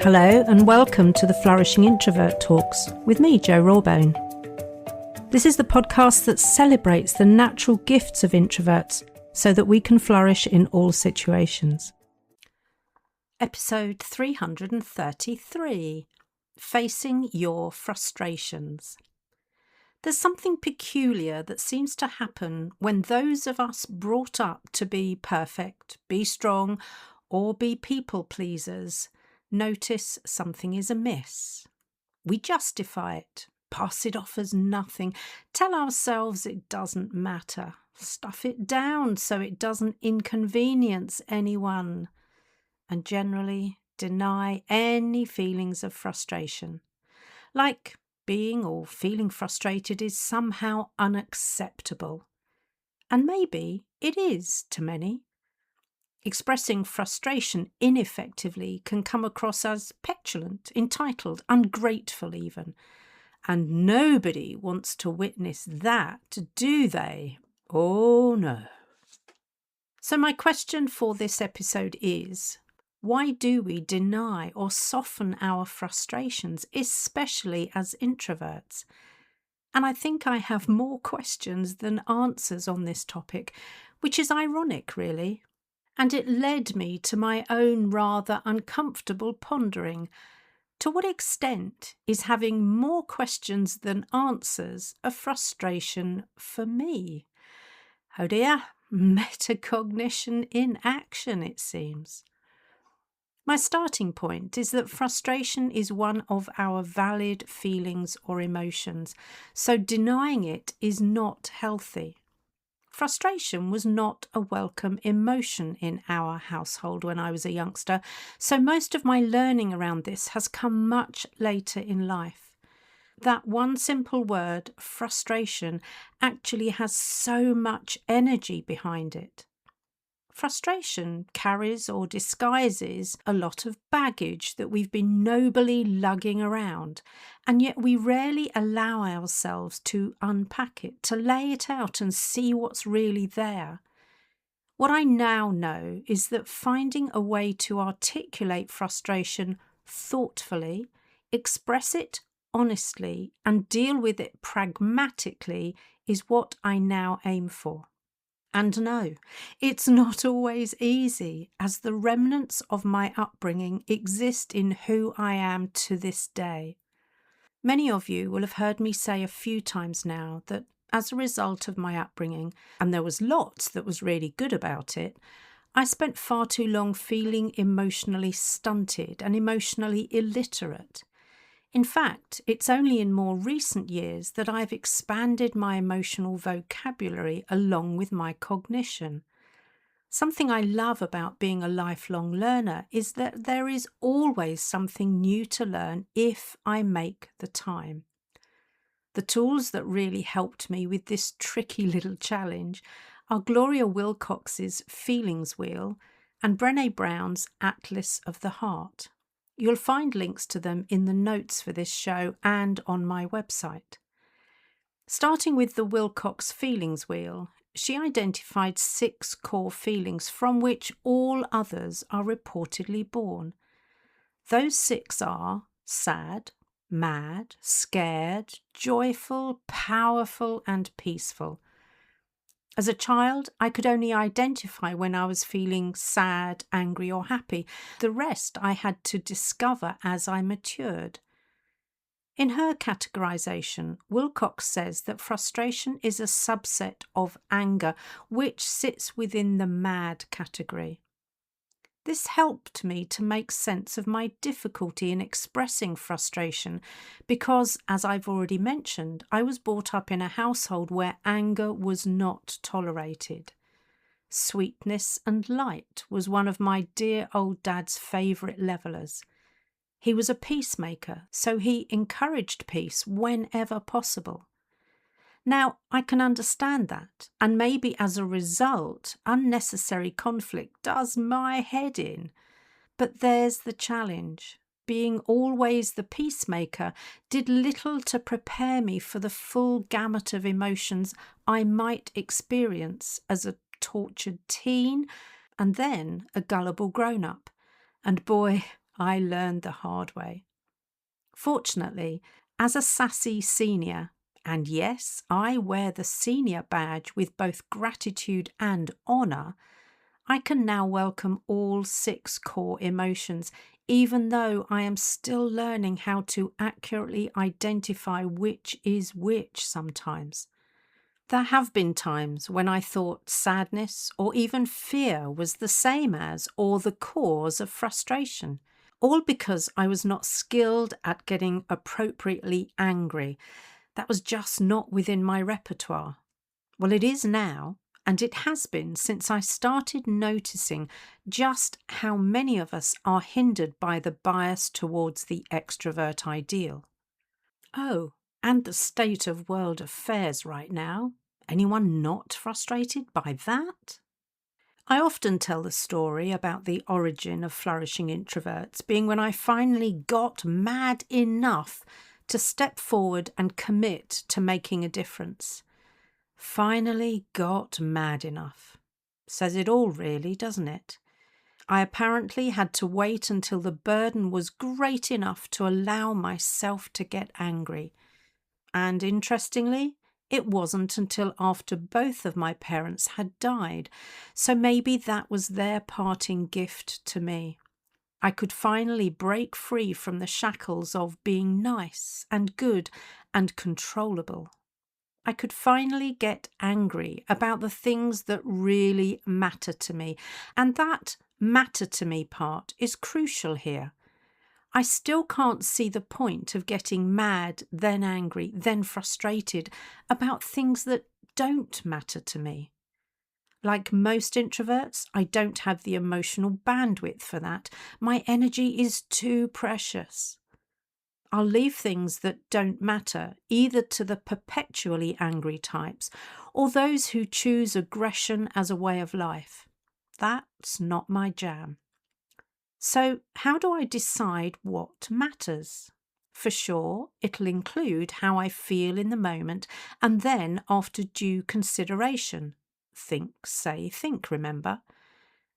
Hello and welcome to the Flourishing Introvert Talks with me, Jo Rawbone. This is the podcast that celebrates the natural gifts of introverts so that we can flourish in all situations. Episode 333, Facing Your Frustrations. There's something peculiar that seems to happen when those of us brought up to be perfect, be strong, or be people pleasers notice something is amiss. We justify it, pass it off as nothing, tell ourselves it doesn't matter, stuff it down so it doesn't inconvenience anyone, and generally deny any feelings of frustration. Like being or feeling frustrated is somehow unacceptable. And maybe it is to many. Expressing frustration ineffectively can come across as petulant, entitled, ungrateful even. And nobody wants to witness that, do they? Oh no. So my question for this episode is, why do we deny or soften our frustrations, especially as introverts? And I think I have more questions than answers on this topic, which is ironic, really. And it led me to my own rather uncomfortable pondering. To what extent is having more questions than answers a frustration for me? Oh dear, metacognition in action, it seems. My starting point is that frustration is one of our valid feelings or emotions, so denying it is not healthy. Frustration was not a welcome emotion in our household when I was a youngster, so most of my learning around this has come much later in life. That one simple word, frustration, actually has so much energy behind it. Frustration carries or disguises a lot of baggage that we've been nobly lugging around, and yet we rarely allow ourselves to unpack it, to lay it out and see what's really there. What I now know is that finding a way to articulate frustration thoughtfully, express it honestly, and deal with it pragmatically is what I now aim for. And no, it's not always easy, as the remnants of my upbringing exist in who I am to this day. Many of you will have heard me say a few times now that as a result of my upbringing, and there was lots that was really good about it, I spent far too long feeling emotionally stunted and emotionally illiterate. In fact, it's only in more recent years that I've expanded my emotional vocabulary along with my cognition. Something I love about being a lifelong learner is that there is always something new to learn if I make the time. The tools that really helped me with this tricky little challenge are Gloria Wilcox's Feelings Wheel and Brené Brown's Atlas of the Heart. You'll find links to them in the notes for this show and on my website. Starting with the Wilcox Feelings Wheel, she identified 6 core feelings from which all others are reportedly born. Those 6 are sad, mad, scared, joyful, powerful, and peaceful. As a child, I could only identify when I was feeling sad, angry, or happy. The rest I had to discover as I matured. In her categorization, Wilcox says that frustration is a subset of anger, which sits within the mad category. This helped me to make sense of my difficulty in expressing frustration because, as I've already mentioned, I was brought up in a household where anger was not tolerated. Sweetness and light was one of my dear old dad's favourite levellers. He was a peacemaker, so he encouraged peace whenever possible. Now, I can understand that, and maybe as a result, unnecessary conflict does my head in. But there's the challenge. Being always the peacemaker did little to prepare me for the full gamut of emotions I might experience as a tortured teen and then a gullible grown-up. And boy, I learned the hard way. Fortunately, as a sassy senior, and yes, I wear the senior badge with both gratitude and honour, I can now welcome all 6 core emotions, even though I am still learning how to accurately identify which is which sometimes. There have been times when I thought sadness or even fear was the same as or the cause of frustration, all because I was not skilled at getting appropriately angry. That was just not within my repertoire. Well, it is now, and it has been since I started noticing just how many of us are hindered by the bias towards the extrovert ideal. Oh, and the state of world affairs right now. Anyone not frustrated by that? I often tell the story about the origin of Flourishing Introverts being when I finally got mad enough to step forward and commit to making a difference. Finally got mad enough. Says it all, really, doesn't it? I apparently had to wait until the burden was great enough to allow myself to get angry. And interestingly, it wasn't until after both of my parents had died, so maybe that was their parting gift to me. I could finally break free from the shackles of being nice and good and controllable. I could finally get angry about the things that really matter to me, and that matter to me part is crucial here. I still can't see the point of getting mad, then angry, then frustrated about things that don't matter to me. Like most introverts, I don't have the emotional bandwidth for that. My energy is too precious. I'll leave things that don't matter either to the perpetually angry types or those who choose aggression as a way of life. That's not my jam. So, how do I decide what matters? For sure, it'll include how I feel in the moment and then after due consideration. Think, say, think, remember?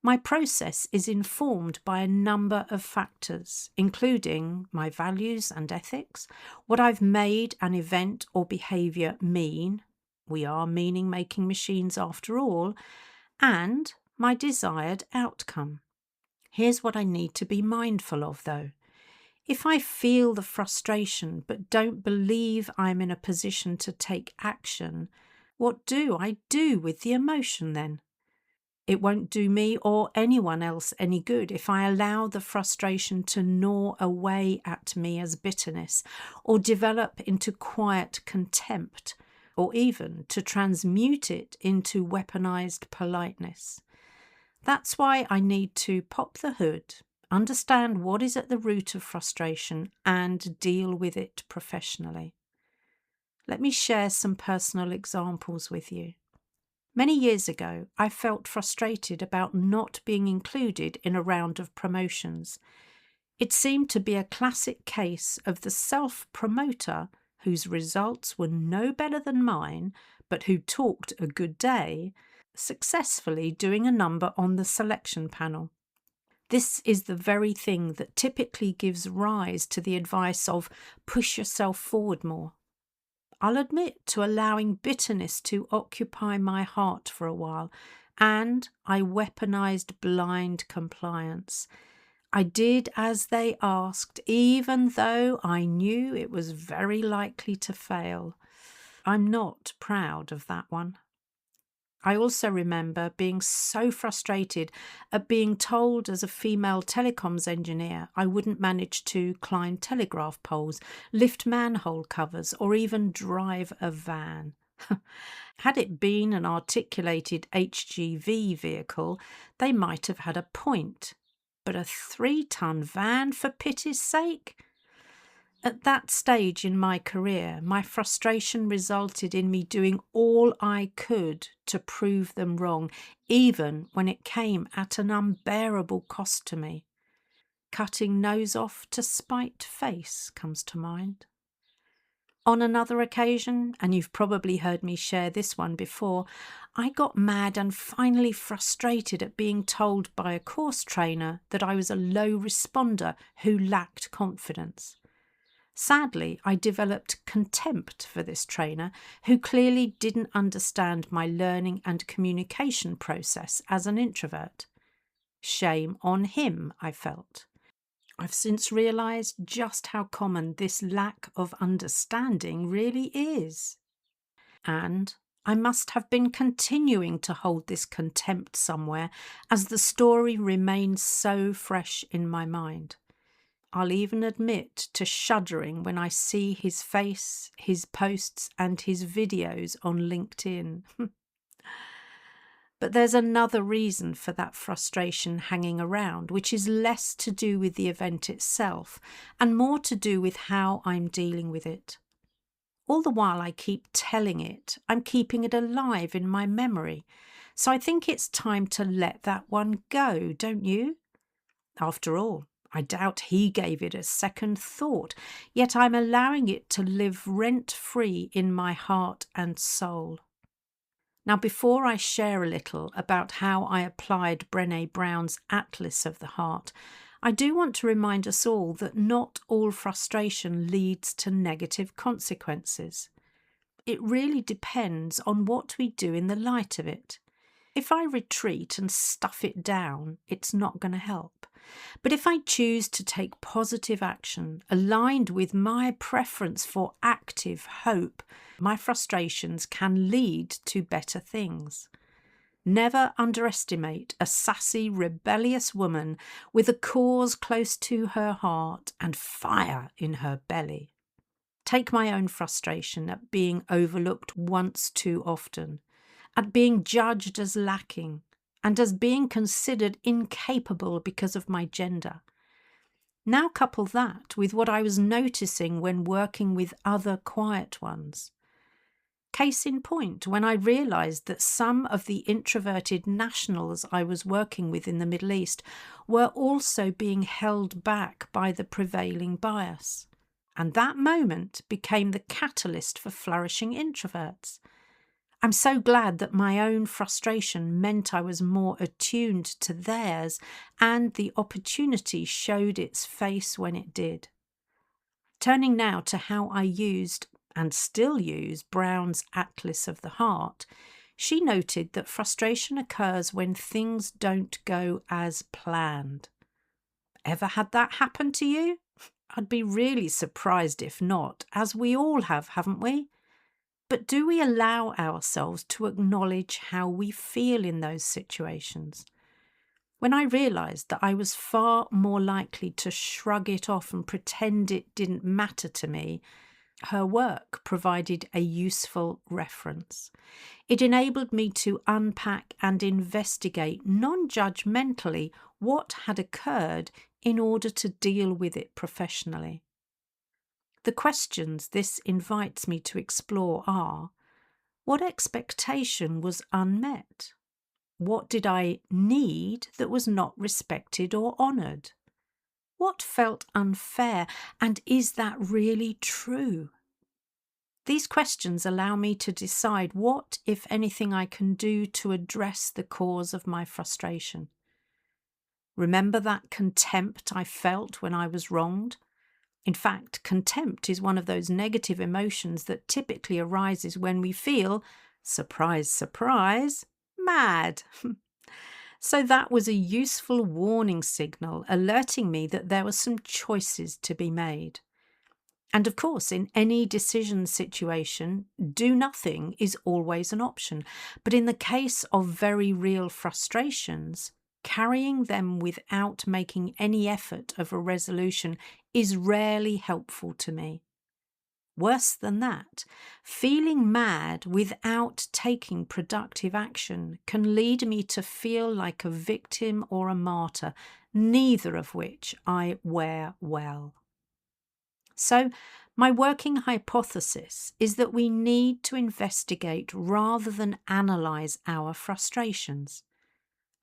My process is informed by a number of factors, including my values and ethics, what I've made an event or behaviour mean, we are meaning-making machines after all, and my desired outcome. Here's what I need to be mindful of, though. If I feel the frustration but don't believe I'm in a position to take action, what do I do with the emotion then? It won't do me or anyone else any good if I allow the frustration to gnaw away at me as bitterness, or develop into quiet contempt, or even to transmute it into weaponized politeness. That's why I need to pop the hood, understand what is at the root of frustration, and deal with it professionally. Let me share some personal examples with you. Many years ago, I felt frustrated about not being included in a round of promotions. It seemed to be a classic case of the self-promoter whose results were no better than mine, but who talked a good day, successfully doing a number on the selection panel. This is the very thing that typically gives rise to the advice of push yourself forward more. I'll admit to allowing bitterness to occupy my heart for a while, and I weaponized blind compliance. I did as they asked, even though I knew it was very likely to fail. I'm not proud of that one. I also remember being so frustrated at being told as a female telecoms engineer I wouldn't manage to climb telegraph poles, lift manhole covers, or even drive a van. Had it been an articulated HGV vehicle, they might have had a point. But a 3-ton van, for pity's sake? At that stage in my career, my frustration resulted in me doing all I could to prove them wrong, even when it came at an unbearable cost to me. Cutting nose off to spite face comes to mind. On another occasion, and you've probably heard me share this one before, I got mad and finally frustrated at being told by a course trainer that I was a low responder who lacked confidence. Sadly, I developed contempt for this trainer who clearly didn't understand my learning and communication process as an introvert. Shame on him, I felt. I've since realised just how common this lack of understanding really is. And I must have been continuing to hold this contempt somewhere as the story remains so fresh in my mind. I'll even admit to shuddering when I see his face, his posts, and his videos on LinkedIn. But there's another reason for that frustration hanging around, which is less to do with the event itself and more to do with how I'm dealing with it. All the while I keep telling it, I'm keeping it alive in my memory. So I think it's time to let that one go, don't you? After all, I doubt he gave it a second thought, yet I'm allowing it to live rent-free in my heart and soul. Now, before I share a little about how I applied Brené Brown's Atlas of the Heart, I do want to remind us all that not all frustration leads to negative consequences. It really depends on what we do in the light of it. If I retreat and stuff it down, it's not going to help. But if I choose to take positive action aligned with my preference for active hope, my frustrations can lead to better things. Never underestimate a sassy, rebellious woman with a cause close to her heart and fire in her belly. Take my own frustration at being overlooked once too often, at being judged as lacking, and as being considered incapable because of my gender. Now couple that with what I was noticing when working with other quiet ones. Case in point, when I realised that some of the introverted nationals I was working with in the Middle East were also being held back by the prevailing bias. And that moment became the catalyst for Flourishing Introverts. I'm so glad that my own frustration meant I was more attuned to theirs, and the opportunity showed its face when it did. Turning now to how I used, and still use, Brown's Atlas of the Heart, she noted that frustration occurs when things don't go as planned. Ever had that happen to you? I'd be really surprised if not, as we all have, haven't we? But do we allow ourselves to acknowledge how we feel in those situations? When I realised that I was far more likely to shrug it off and pretend it didn't matter to me, her work provided a useful reference. It enabled me to unpack and investigate non-judgmentally what had occurred in order to deal with it professionally. The questions this invites me to explore are: what expectation was unmet? What did I need that was not respected or honoured? What felt unfair, and is that really true? These questions allow me to decide what, if anything, I can do to address the cause of my frustration. Remember that contempt I felt when I was wronged? In fact, contempt is one of those negative emotions that typically arises when we feel, surprise, surprise, mad. So that was a useful warning signal alerting me that there were some choices to be made. And of course, in any decision situation, do nothing is always an option. But in the case of very real frustrations, carrying them without making any effort of a resolution is rarely helpful to me. Worse than that, feeling mad without taking productive action can lead me to feel like a victim or a martyr, neither of which I wear well. So, my working hypothesis is that we need to investigate rather than analyse our frustrations.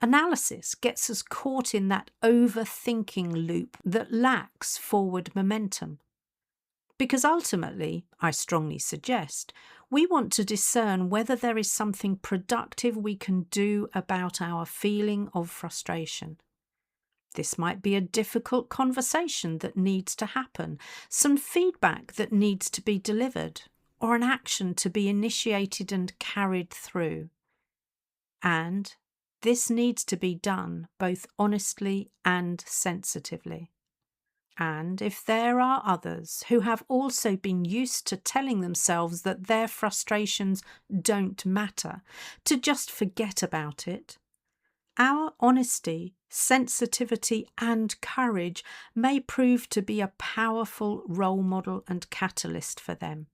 Analysis gets us caught in that overthinking loop that lacks forward momentum. Because ultimately, I strongly suggest, we want to discern whether there is something productive we can do about our feeling of frustration. This might be a difficult conversation that needs to happen, some feedback that needs to be delivered, or an action to be initiated and carried through. And this needs to be done both honestly and sensitively. And if there are others who have also been used to telling themselves that their frustrations don't matter, to just forget about it, our honesty, sensitivity, and courage may prove to be a powerful role model and catalyst for them.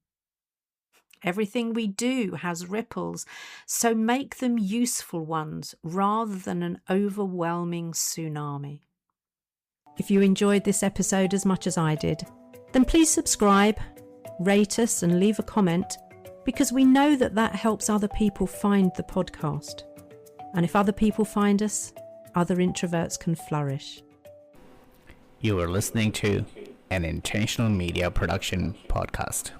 Everything we do has ripples, so make them useful ones rather than an overwhelming tsunami. If you enjoyed this episode as much as I did, then please subscribe, rate us, and leave a comment, because we know that helps other people find the podcast. And if other people find us, other introverts can flourish. You are listening to an Intentional Media Production podcast.